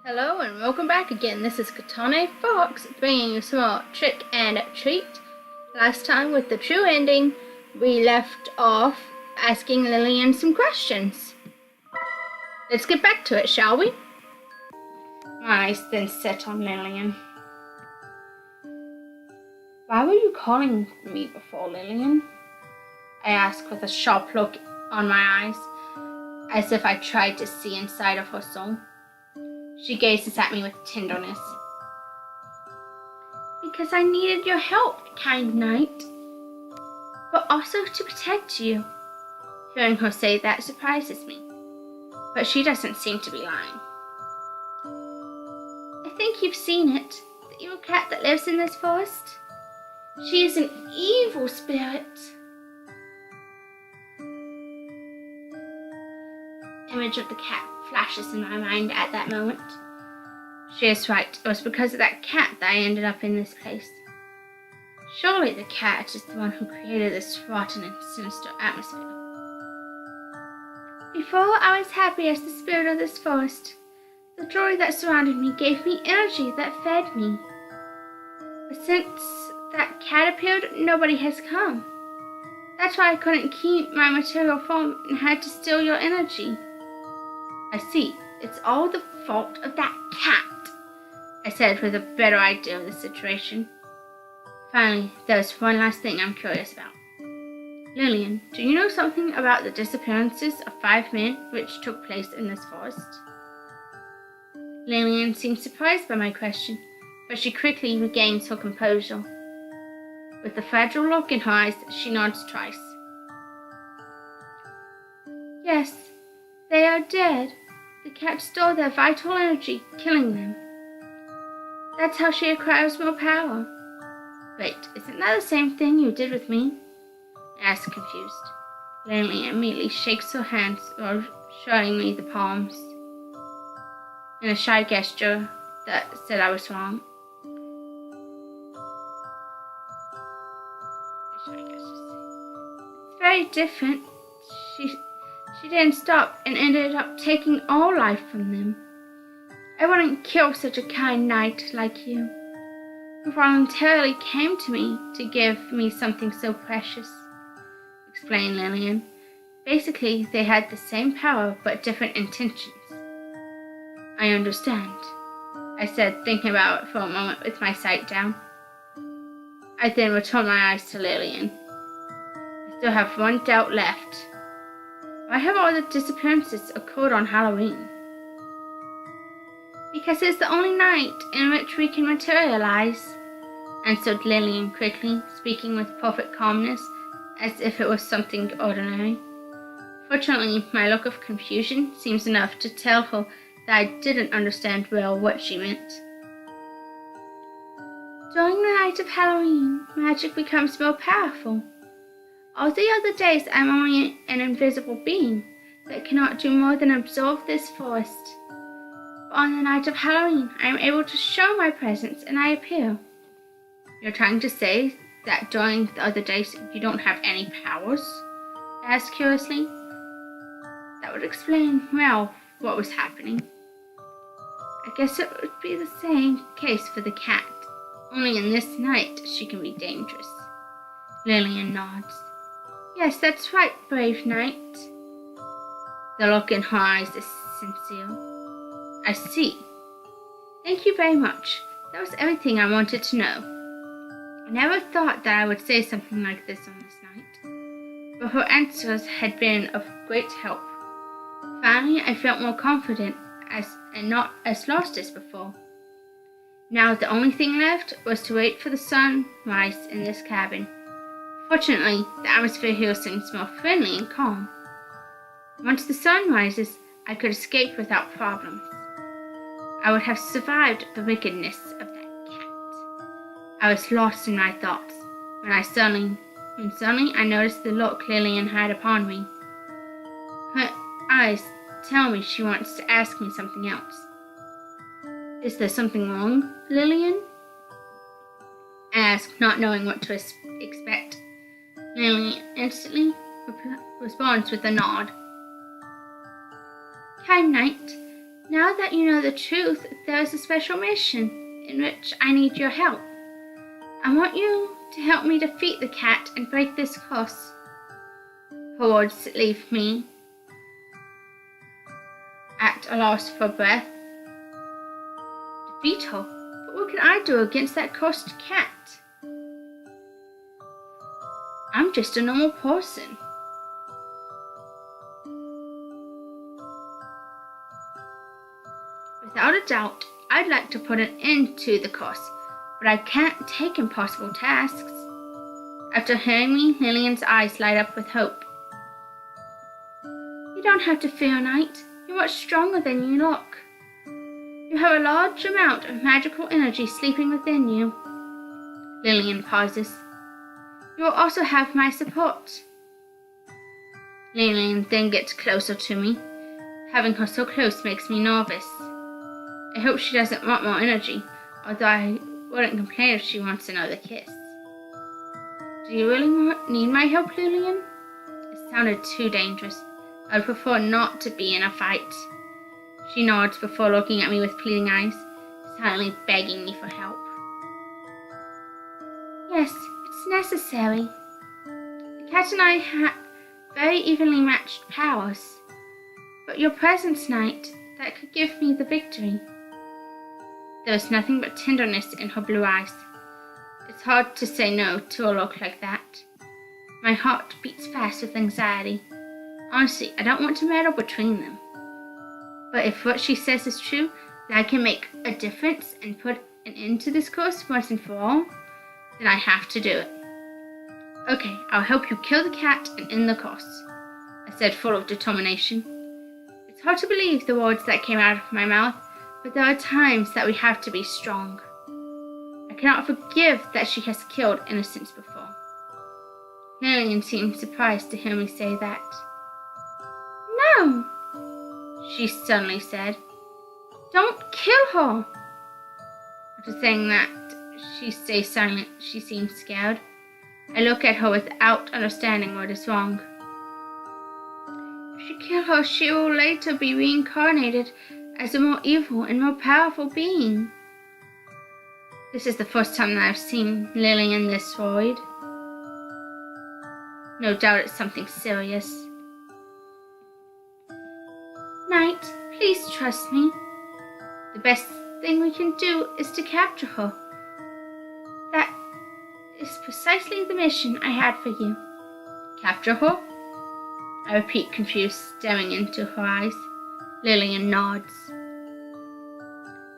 Hello and welcome back again. This is Katane Fox bringing you a small trick and treat. Last time with the true ending, we left off asking Lillian some questions. Let's get back to it, shall we? My eyes then set on Lillian. Why were you calling me before, Lillian? I asked with a sharp look on my eyes, as if I tried to see inside of her soul. She gazes at me with tenderness. Because I needed your help, kind knight, but also to protect you. Hearing her say that surprises me, but she doesn't seem to be lying. I think you've seen it, the evil cat that lives in this forest. She is an evil spirit. Image of the cat flashes in my mind at that moment. She is right. It was because of that cat that I ended up in this place. Surely the cat is the one who created this rotten and sinister atmosphere. Before I was happy as the spirit of this forest. The joy that surrounded me gave me energy that fed me. But since that cat appeared, nobody has come. That's why I couldn't keep my material form and had to steal your energy. I see. It's all the fault of that cat, I said with a better idea of the situation. Finally, there's one last thing I'm curious about. Lillian, do you know something about the disappearances of 5 men which took place in this forest? Lillian seemed surprised by my question, but she quickly regains her composure. With a fragile look in her eyes, she nods twice. Yes. They are dead. The cat stole their vital energy, killing them. That's how she acquires more power. Wait, isn't that the same thing you did with me? I asked, confused. Lillian immediately shakes her hands while showing me the palms, in a shy gesture that said I was wrong. It's very different. She didn't stop and ended up taking all life from them. I wouldn't kill such a kind knight like you, who voluntarily came to me to give me something so precious, explained Lillian. Basically, they had the same power but different intentions. I understand, I said, thinking about it for a moment with my sight down. I then returned my eyes to Lillian. I still have one doubt left. Why have all the disappearances occurred on Halloween? Because it's the only night in which we can materialize, answered Lillian quickly, speaking with perfect calmness, as if it was something ordinary. Fortunately, my look of confusion seems enough to tell her that I didn't understand well what she meant. During the night of Halloween, magic becomes more powerful. All the other days I'm only an invisible being that cannot do more than absorb this forest. But on the night of Halloween, I am able to show my presence and I appear. You're trying to say that during the other days you don't have any powers? I asked curiously. That would explain, well, what was happening. I guess it would be the same case for the cat. Only in this night she can be dangerous. Lillian nods. Yes, that's right, brave knight. The look in her eyes is sincere. I see. Thank you very much. That was everything I wanted to know. I never thought that I would say something like this on this night, but her answers had been of great help. Finally, I felt more confident and not as lost as before. Now the only thing left was to wait for the sunrise in this cabin. Fortunately, the atmosphere here seems more friendly and calm. Once the sun rises, I could escape without problems. I would have survived the wickedness of that cat. I was lost in my thoughts when suddenly I noticed the look Lillian had upon me. Her eyes tell me she wants to ask me something else. Is there something wrong, Lillian? I asked, not knowing what to expect. Lillian instantly responds with a nod. Kind knight, Now that you know the truth, there is a special mission in which I need your help. I want you to help me defeat the cat and break this curse. Her words leave me at a loss for breath. Defeat her? But what can I do against that cursed cat? I'm just a normal person. Without a doubt, I'd like to put an end to the curse, but I can't take impossible tasks. After hearing me, Lillian's eyes light up with hope. You don't have to fear, Knight. You're much stronger than you look. You have a large amount of magical energy sleeping within you. Lillian pauses. You will also have my support. Lillian then gets closer to me. Having her so close makes me nervous. I hope she doesn't want more energy, although I wouldn't complain if she wants another kiss. Do you really need my help, Lillian? It sounded too dangerous. I'd prefer not to be in a fight. She nods before looking at me with pleading eyes, silently begging me for help. Yes, it's necessary. The cat and I have very evenly matched powers, but your presence, Knight, that could give me the victory. There was nothing but tenderness in her blue eyes. It's hard to say no to a look like that. My heart beats fast with anxiety. Honestly, I don't want to meddle between them. But if what she says is true, that I can make a difference and put an end to this curse once and for all, then I have to do it. Okay, I'll help you kill the cat and end the curse, I said, full of determination. It's hard to believe the words that came out of my mouth, but there are times that we have to be strong. I cannot forgive that she has killed innocents before. Lillian seemed surprised to hear me say that. No, she suddenly said. Don't kill her. After saying that, she stays silent. She seems scared. I look at her without understanding what is wrong. If you kill her, she will later be reincarnated as a more evil and more powerful being. This is the first time that I've seen Lillian this worried. No doubt it's something serious. Knight, please trust me. The best thing we can do is to capture her. That is precisely the mission I had for you. Capture her? I repeat, confused, staring into her eyes. Lillian nods.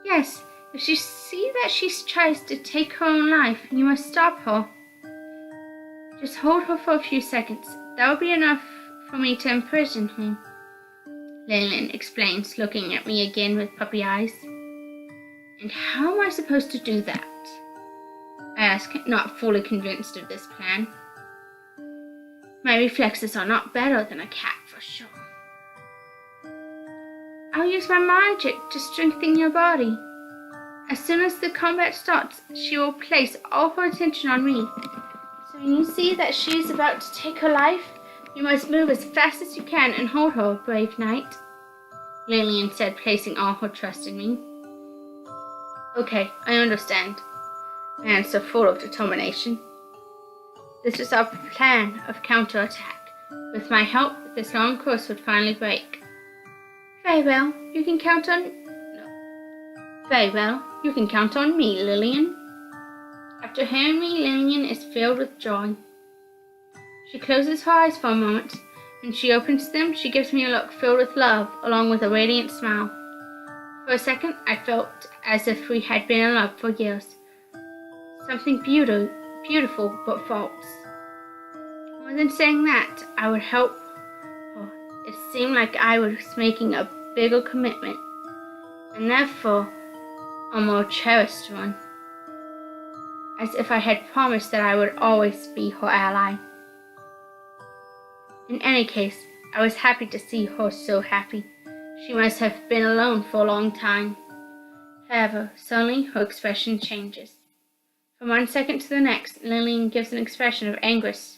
Yes, if you see that she tries to take her own life, you must stop her. Just hold her for a few seconds. That will be enough for me to imprison her. Lillian explains, looking at me again with puppy eyes. And how am I supposed to do that? I ask, not fully convinced of this plan. My reflexes are not better than a cat for sure. I'll use my magic to strengthen your body. As soon as the combat starts, she will place all her attention on me. So when you see that she is about to take her life, you must move as fast as you can and hold her, brave knight, Lillian said, placing all her trust in me. Okay, I understand, I answered, full of determination. This is our plan of counterattack. With my help, this long curse would finally break. Very well, you can count on me, Lillian. After hearing me, Lillian is filled with joy. She closes her eyes for a moment. When she opens them, she gives me a look filled with love, along with a radiant smile. For a second, I felt as if we had been in love for years. Something beautiful but false. More than saying that I would help her, it seemed like I was making a bigger commitment, and therefore a more cherished one. As if I had promised that I would always be her ally. In any case, I was happy to see her so happy. She must have been alone for a long time. However, suddenly her expression changes. From one second to the next, Lillian gives an expression of anguish.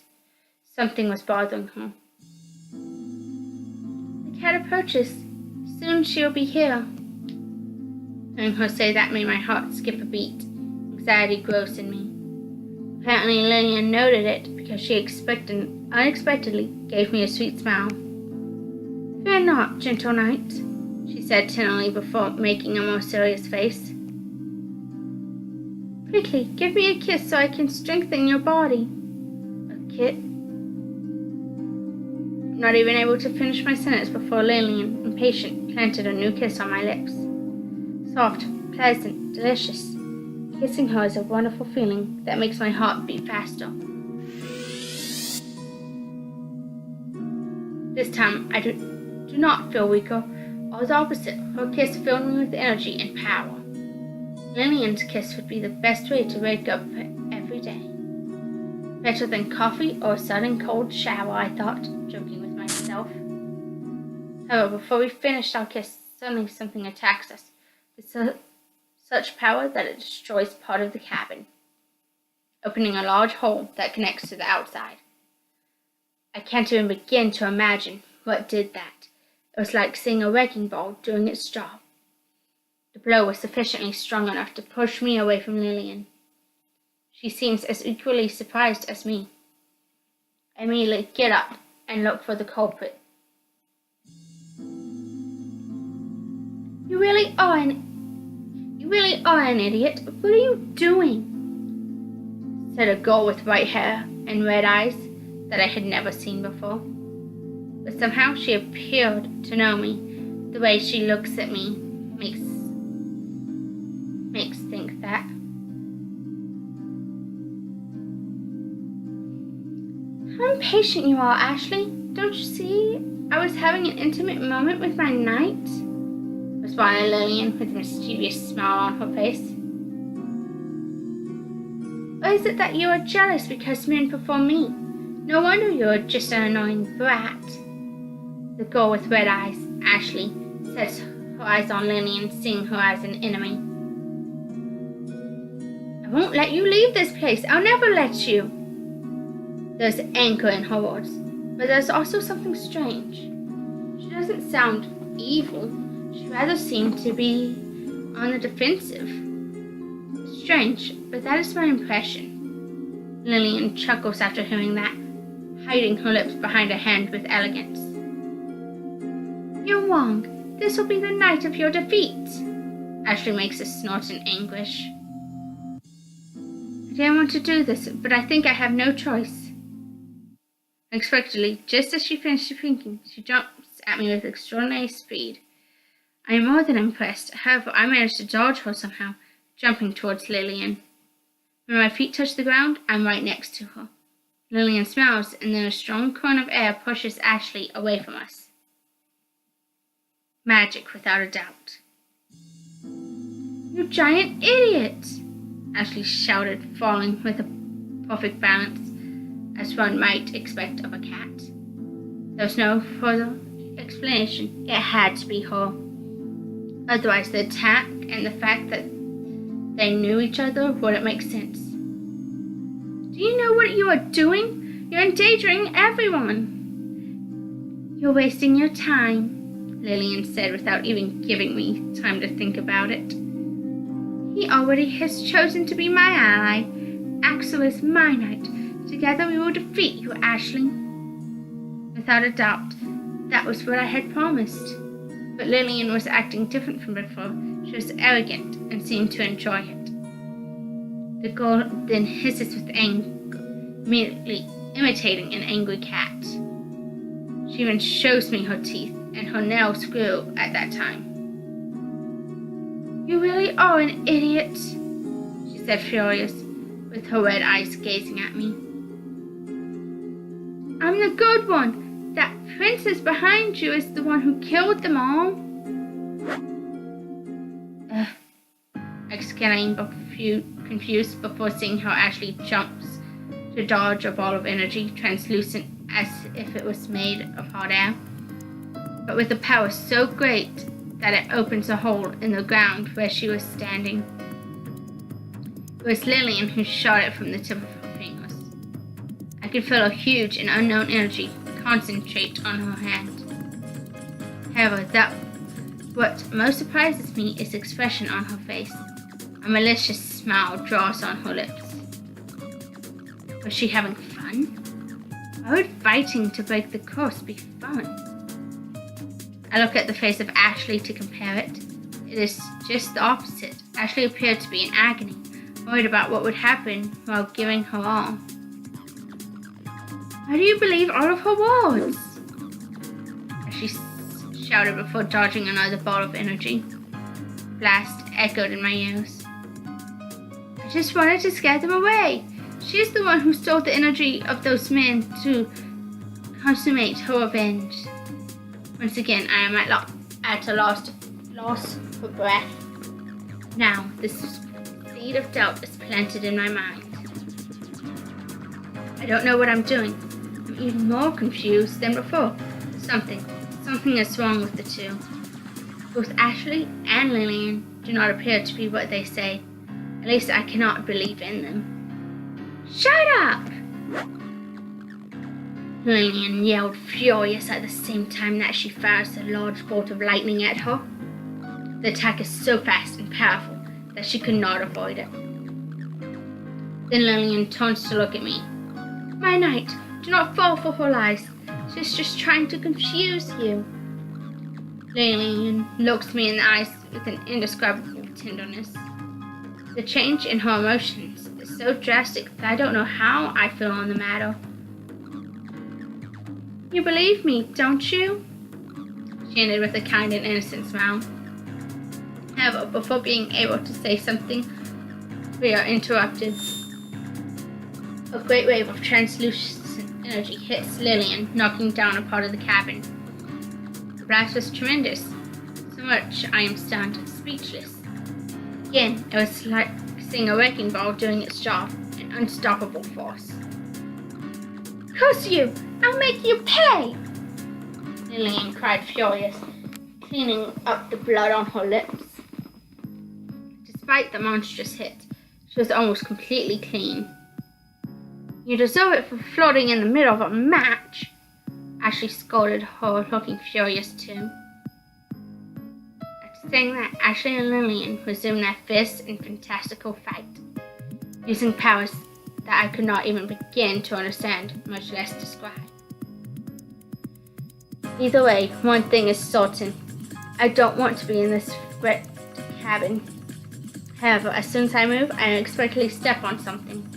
Something was bothering her. The cat approaches. Soon she'll be here. Hearing her say that made my heart skip a beat. Anxiety grows in me. Apparently Lillian noted it because she unexpectedly gave me a sweet smile. "Fear not, gentle knight," she said tenderly before making a more serious face. "Quickly, give me a kiss so I can strengthen your body." A kiss? Not even able to finish my sentence before Lillian, impatient, planted a new kiss on my lips. Soft, pleasant, delicious. Kissing her is a wonderful feeling that makes my heart beat faster. This time, I do not feel weaker, or the opposite. Her kiss filled me with energy and power. Lillian's kiss would be the best way to wake up every day. Better than coffee or a sudden cold shower, I thought, joking with myself. However, before we finished our kiss, suddenly something attacks us. With such power that it destroys part of the cabin, opening a large hole that connects to the outside. I can't even begin to imagine what did that. It was like seeing a wrecking ball doing its job. The blow was sufficiently strong enough to push me away from Lillian. She seems as equally surprised as me. I immediately get up and look for the culprit. You really are an idiot. What are you doing?" said a girl with white hair and red eyes that I had never seen before. But somehow she appeared to know me. The way she looks at me makes think that. "How impatient you are, Ashley. Don't you see I was having an intimate moment with my knight?" responded Lillian with a mischievous smile on her face. "Or is it that you are jealous because men prefer me? No wonder you're just an annoying brat." The girl with red eyes, Ashley, sets her eyes on Lillian, seeing her as an enemy. "I won't let you leave this place. I'll never let you." There's anger in her words, but there's also something strange. She doesn't sound evil. She rather seemed to be on the defensive. Strange, but that is my impression. Lillian chuckles after hearing that, hiding her lips behind her hand with elegance. "You're wrong. This will be the night of your defeat." Ashley makes a snort in anguish. "I didn't want to do this, but I think I have no choice." Unexpectedly, just as she finished speaking, she jumps at me with extraordinary speed. I am more than impressed. However, I managed to dodge her somehow, jumping towards Lillian. When my feet touch the ground, I'm right next to her. Lillian smiles, and then a strong current of air pushes Ashley away from us. Magic, without a doubt. "You giant idiot!" Ashley shouted, falling with a perfect balance, as one might expect of a cat. There was no further explanation. It had to be her. Otherwise, the attack and the fact that they knew each other wouldn't make sense. "Do you know what you are doing? You're endangering everyone." "You're wasting your time," Lillian said without even giving me time to think about it. "He already has chosen to be my ally. Axel is my knight. Together we will defeat you, Ashley." Without a doubt, that was what I had promised. But Lillian was acting different from before. She was arrogant and seemed to enjoy it. The girl then hisses with anger, immediately imitating an angry cat. She even shows me her teeth, and her nails grew at that time. "You really are an idiot," she said, furious, with her red eyes gazing at me. "I'm the good one. That princess behind you is the one who killed them all." I exclaim, confused before seeing how Ashley jumps to dodge a ball of energy, translucent as if it was made of hot air, but with a power so great that it opens a hole in the ground where she was standing. It was Lillian who shot it from the tip of her fingers. I could feel a huge and unknown energy concentrate on her hand. However, that What most surprises me is the expression on her face. A malicious smile draws on her lips. Was she having fun? Why would fighting to break the course be fun? I look at the face of Ashley to compare it. It is just the opposite. Ashley appeared to be in agony, worried about what would happen while giving her all. Why do you believe all of her words? Ashley shouted before dodging another ball of energy. Blast echoed in my ears. I just wanted to scare them away. She is the one who stole the energy of those men to consummate her revenge. Once again, I am at a loss for breath. Now, the seed of doubt is planted in my mind. I don't know what I'm doing. I'm even more confused than before. Something is wrong with the two. Both Ashley and Lillian do not appear to be what they say. At least I cannot believe in them. Shut up! Lillian yelled, furious at the same time that she fires a large bolt of lightning at her. The attack is so fast and powerful that she could not avoid it. Then Lillian turns to look at me. My knight, do not fall for her lies. She's just trying to confuse you. Lillian looks me in the eyes with an indescribable tenderness. The change in her emotions is so drastic that I don't know how I feel on the matter. You believe me, don't you? She ended with a kind and innocent smile. However, before being able to say something, we are interrupted. A great wave of translucent energy hits Lillian, knocking down a part of the cabin. The blast was tremendous, so much I am stunned, speechless. Again, it was like seeing a wrecking ball doing its job, an unstoppable force. Curse you! I'll make you pay! Lillian cried, furious, cleaning up the blood on her lips. Despite the monstrous hit, she was almost completely clean. You deserve it for floating in the middle of a match. Ashley scolded her, looking furious too. After saying that, Ashley and Lillian resumed their fierce and fantastical fight, using powers that I could not even begin to understand, much less describe. Either way, one thing is certain. I don't want to be in this wrecked cabin. However, as soon as I move, I unexpectedly step on something.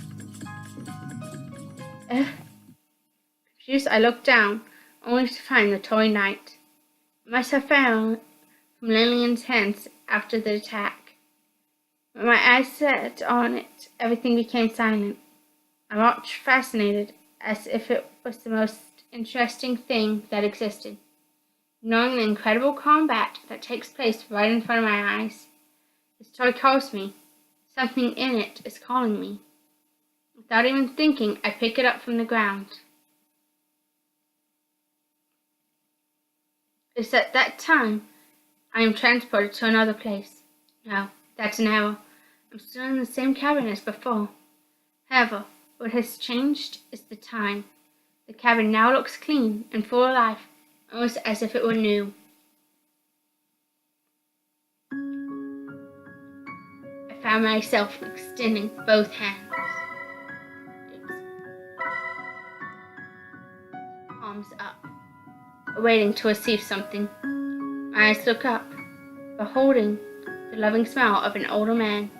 Confused, I look down, only to find the toy knight. It must have fallen from Lillian's hands after the attack. When my eyes set on it, everything became silent. I watched fascinated, as if it was the most interesting thing that existed. Knowing the incredible combat that takes place right in front of my eyes. This toy calls me. Something in it is calling me. Without even thinking, I pick it up from the ground. It's at that time I am transported to another place. No, that's an error. I'm still in the same cabin as before. However, what has changed is the time. The cabin now looks clean and full of life, almost as if it were new. I found myself extending both hands. Palms up, waiting to receive something. My eyes look up, beholding the loving smile of an older man,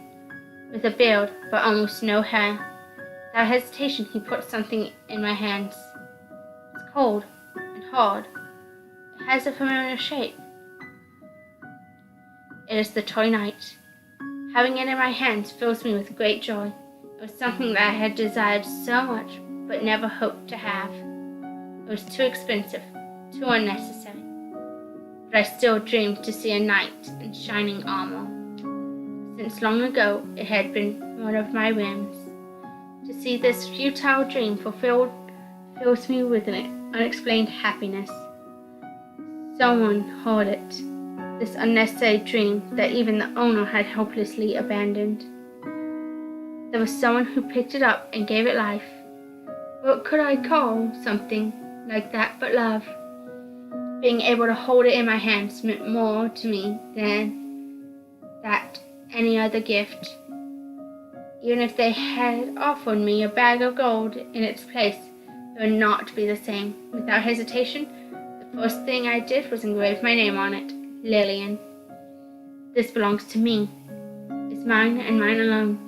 with a beard but almost no hair. Without hesitation, he puts something in my hands. It's cold and hard. It has a familiar shape. It is the toy knight. Having it in my hands fills me with great joy. It was something that I had desired so much, but never hoped to have. It was too expensive, too unnecessary. But I still dreamed to see a knight in shining armor. Since long ago, it had been one of my whims. To see this futile dream fulfilled fills me with an unexplained happiness. Someone heard it, this unnecessary dream that even the owner had hopelessly abandoned. There was someone who picked it up and gave it life. What could I call something like that but love? Being able to hold it in my hands meant more to me than that any other gift. Even if they had offered me a bag of gold in its place, it would not be the same. Without hesitation, the first thing I did was engrave my name on it, Lillian. This belongs to me. It's mine and mine alone.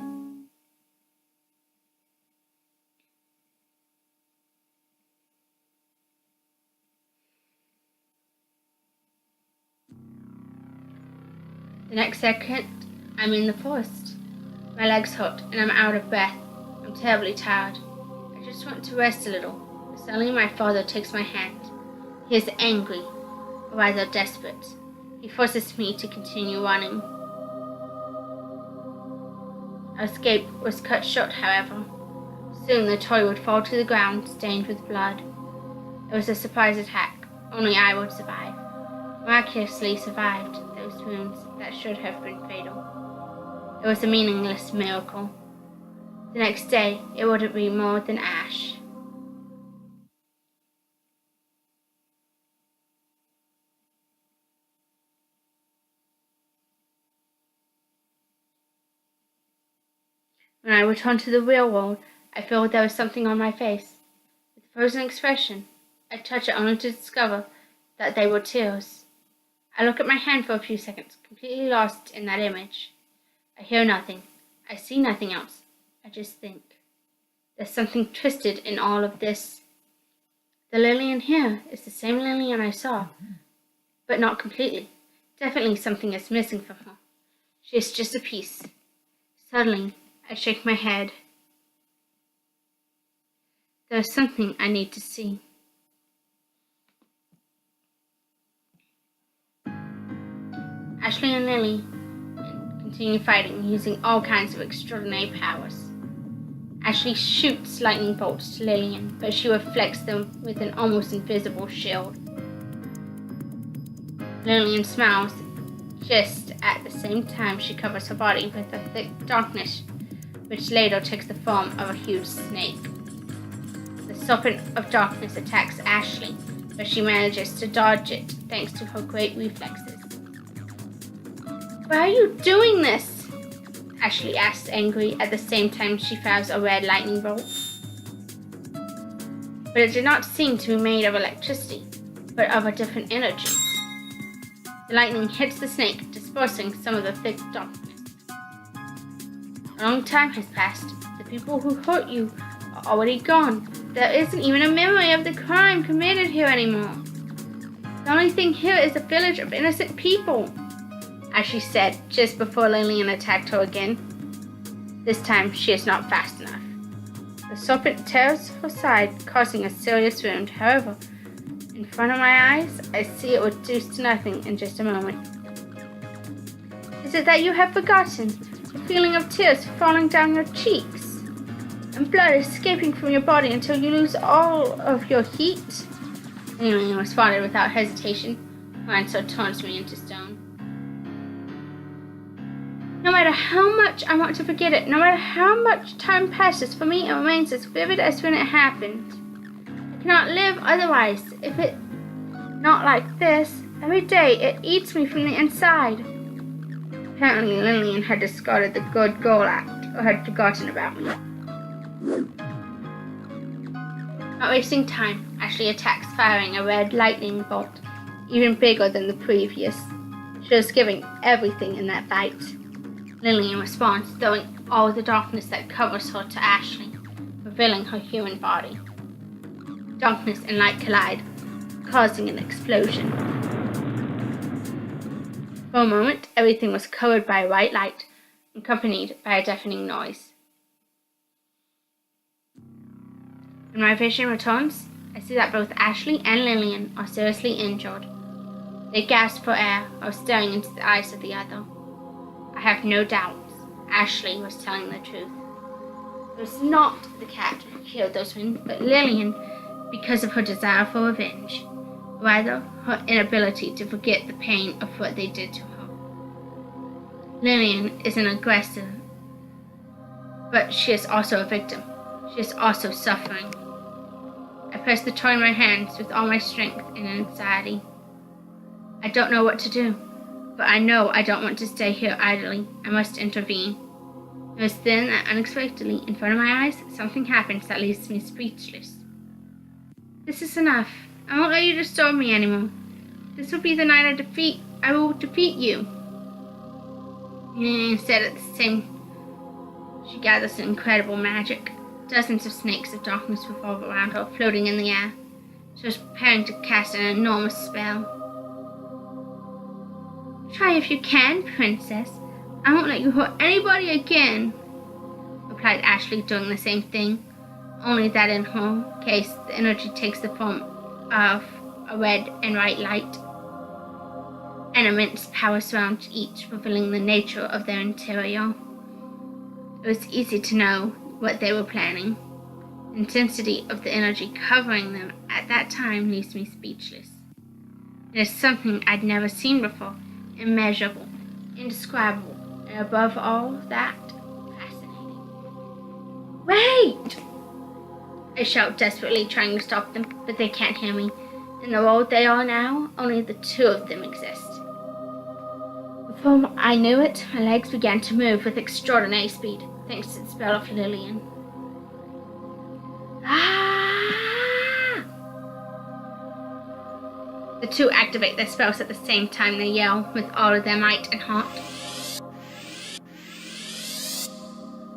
The next second, I'm in the forest. My legs hurt and I'm out of breath. I'm terribly tired. I just want to rest a little. But suddenly my father takes my hand. He is angry, or rather desperate. He forces me to continue running. Our escape was cut short, however. Soon the toy would fall to the ground, stained with blood. It was a surprise attack. Only I would survive. Miraculously survived those wounds that should have been fatal. It was a meaningless miracle. The next day, it wouldn't be more than ash. When I returned to the real world, I felt there was something on my face. With a frozen expression, I touched it only to discover that they were tears. I look at my hand for a few seconds, completely lost in that image. I hear nothing. I see nothing else. I just think. There's something twisted in all of this. The Lillian here is the same Lillian I saw, but not completely. Definitely something is missing from her. She is just a piece. Suddenly, I shake my head. There's something I need to see. Ashley and Lily continue fighting using all kinds of extraordinary powers. Ashley shoots lightning bolts to Lillian, but she reflects them with an almost invisible shield. Lillian smiles just at the same time she covers her body with a thick darkness, which later takes the form of a huge snake. The serpent of darkness attacks Ashley, but she manages to dodge it thanks to her great reflexes. Why are you doing this? Ashley asks angry at the same time she fires a red lightning bolt. But it did not seem to be made of electricity, but of a different energy. The lightning hits the snake, dispersing some of the thick darkness. A long time has passed. The people who hurt you are already gone. There isn't even a memory of the crime committed here anymore. The only thing here is a village of innocent people, Ashley said just before Lillian attacked her again. This time she is not fast enough. The serpent tears her side, causing a serious wound. However, in front of my eyes, I see it reduced to nothing in just a moment. Is it that you have forgotten the feeling of tears falling down your cheeks and blood escaping from your body until you lose all of your heat? Lillian responded without hesitation. Her answer turns me into stone. No matter how much I want to forget it, no matter how much time passes, for me it remains as vivid as when it happened. I cannot live otherwise. If it not like this, every day it eats me from the inside. Apparently Lillian had discarded the good girl act, or had forgotten about me. Not wasting time, Ashley attacks, firing a red lightning bolt, even bigger than the previous. She was giving everything in that fight. Lillian responds, throwing all the darkness that covers her to Ashley, revealing her human body. Darkness and light collide, causing an explosion. For a moment, everything was covered by white light, accompanied by a deafening noise. When my vision returns, I see that both Ashley and Lillian are seriously injured. They gasp for air, or staring into the eyes of the other. I have no doubts. Ashley was telling the truth. It was not the cat who killed those women, but Lillian, because of her desire for revenge. Rather, her inability to forget the pain of what they did to her. Lillian is an aggressor, but she is also a victim. She is also suffering. I press the toy in my hands with all my strength and anxiety. I don't know what to do, but I know I don't want to stay here idly. I must intervene. It was then that unexpectedly, in front of my eyes, something happened that leaves me speechless. This is enough. I won't let you disturb me anymore. This will be the night I will defeat you. Instead, at the same, she gathers incredible magic. Dozens of snakes of darkness revolve around her, floating in the air. She was preparing to cast an enormous spell. Try if you can, princess. I won't let you hurt anybody again, replied Ashley, doing the same thing, only that in her case the energy takes the form of a red and white light. An immense power surrounds each, revealing the nature of their interior. It was easy to know what they were planning. The intensity of the energy covering them at that time leaves me speechless. It is something I'd never seen before, immeasurable, indescribable, and above all that, fascinating. Wait! I shout desperately, trying to stop them, but they can't hear me. In the world they are now, only the two of them exist. Before I knew it, my legs began to move with extraordinary speed, thanks to the spell of Lillian. Ah! The two activate their spells at the same time. They yell with all of their might and heart.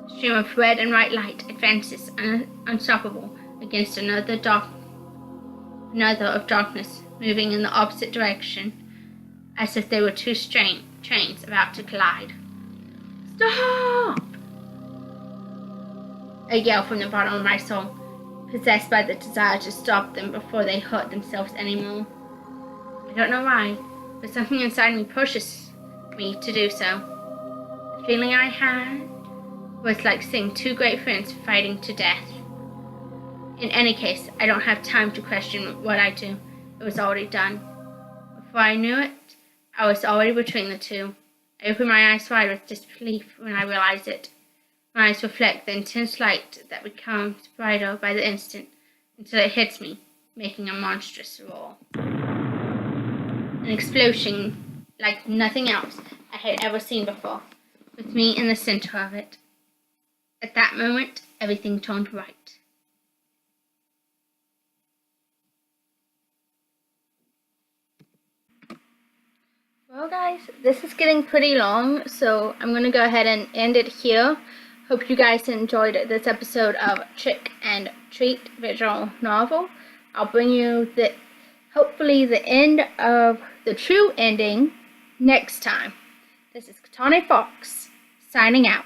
A stream of red and white light advances unstoppable against another of darkness, moving in the opposite direction, as if they were two trains about to collide. Stop! A yell from the bottom of my soul, possessed by the desire to stop them before they hurt themselves anymore. I don't know why, but something inside me pushes me to do so. The feeling I had was like seeing two great friends fighting to death. In any case, I don't have time to question what I do. It was already done. Before I knew it, I was already between the two. I opened my eyes wide with disbelief when I realized it. My eyes reflect the intense light that becomes brighter by the instant until it hits me, making a monstrous roar. An explosion like nothing else I had ever seen before, with me in the center of it. At that moment, everything turned right. Well guys, this is getting pretty long, so I'm going to go ahead and end it here. Hope you guys enjoyed this episode of Trick and Treat visual novel. I'll bring you hopefully the end of the true ending next time. This is Katane Fox, signing out.